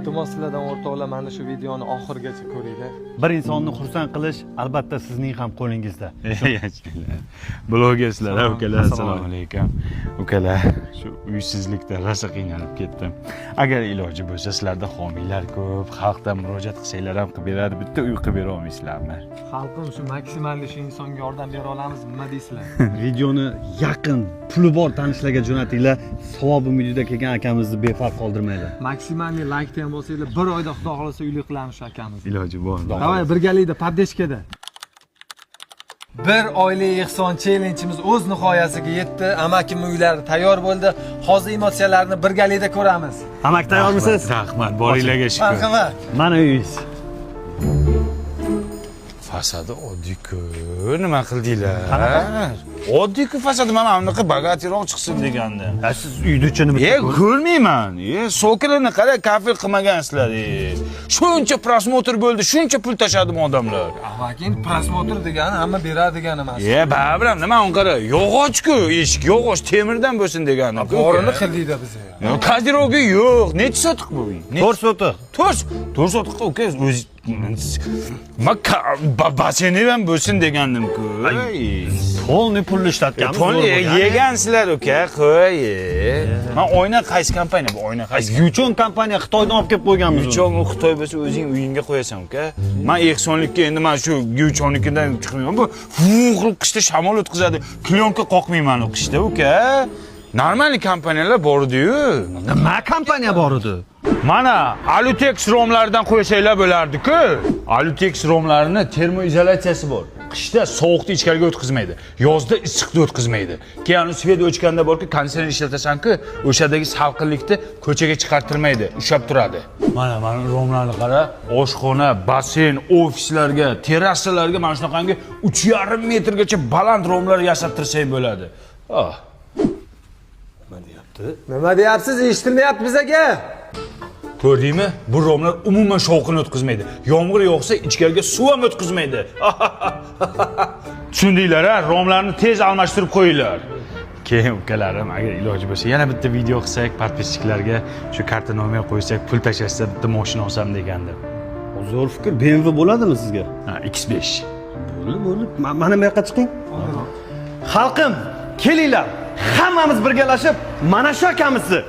Iltimos sizlardan o'rtoqlar mana shu videoni oxirigacha ko'ringlar. Bir insonni xursand qilish albatta sizning ham qo'lingizda. Blogerslar, ukalar, assalomu alaykum. Ukalar, shu uysizlikda rosa qiynalib ketdim. Agar iloji bo'lsa, sizlarda homiylar ko'p, xalqdan murojaat qilsanglar ham qilib beradi, bitta uy qilib bera olmaysizlarmi? Xalqim shu maksimalli shu insonga yordam bera olamiz, nima deysizlar? Videoni yaqin, puli bor tanishlarga jo'natinglar. Savobi umidida kelgan akamizni befarq qoldirmaydi. Maksimalli like ham bo'lsanglar, bir oyda xudo xolasa uyli qilamiz shu akamiz. Iloji bor. Davay birgalikda podдержкада. Bir oylik ehson challenge'imiz o'z nihoyasiga yetdi. Amakim uylari tayyor bo'ldi. Hozir emotsiyalarni birgalikda ko'ramiz. Amak tayyormisiz? Rahmat, boringlarga shukr. Marhamat. Mana uyingiz. Fasadi oddiy-ku, nima qildinglar? Oddiy-ku fasadi, mana bunaqa bagatiroq chiqsin degandim. Siz uyni ichini ko'rmayman. So'kilini qara, kafe qilmagansizlar. Shuncha prosmotr bo'ldi, shuncha pul tashadimi odamlar? Amakim prosmotr degani hamma beradi degani emas. Baribir, nima uni qara, yog'och-ku, eshik yog'och temirdan bo'lsin deganim. Borini qildingda bizga. Kadiroga yo'q. Necha sotiq bu uy? 4 sotiq. 4 sotiqqa uka o'zi baseni ham bo'lsin degandim-ku. Polni pulni ishlatganmiz. Polni yegansizlar uka, qo'y. Men oyna qaysi kompaniya bu? Oyna qaysi? Yuchon kompaniya Xitoydan olib kelib qo'yganmiz. Yuchon Xitoy bo'lsa o'zing uyingga qo'yasan uka. Men ehsonlikka endi men shu Yuchonnikidan chiqmayman. Bu qilib qishda shamol o'tkazadi. Klyonka qoqmayman u qishda uka. Normal kompaniyalar bor edi-yu. Nima kompaniya bor edi? Mana Alutex romlardan qo'ysanglar bo'lardi-ku. Alutex romlarini termoizolyatsiyasi bor. Qishda sovuqni ichkariga o'tkazmaydi, yozda issiqni o'tkazmaydi. Keyin svet o'chganda borki, konditsioner ishlatasan-ku, o'shadagi salqinlikni ko'chaga chiqartirmaydi, ushlab turadi. Mana romlarni qara, oshxona, basen, ofislarga, terrasalarga mana shunaqangi 3,5 metrgacha baland romlar yasab tursang bo'ladi. Nima deyapsiz? Eshitilmayapti bizaga. Ko'rdingmi? Bu romlar umuman shovqin o'tkazmaydi. Yomg'ir yog'sa ichkariga suv ham o'tkazmaydi. Tushundinglar-a? Romlarni tez almashtirib qo'yinglar. Keyin ukalarim, agar iloji bo'lsa, yana bitta video qilsak, podpisчикларga shu karta nomer qo'ysak, pul tashlashsa bitta mashina olsam degandim. Zo'r fikr. BMW bo'ladimi sizga? Ha, X5. Bo'ldi. Mana bu yoqqa chiqing. Xalqim, kelinglar. Hammamiz birgalashib mana shu akamizni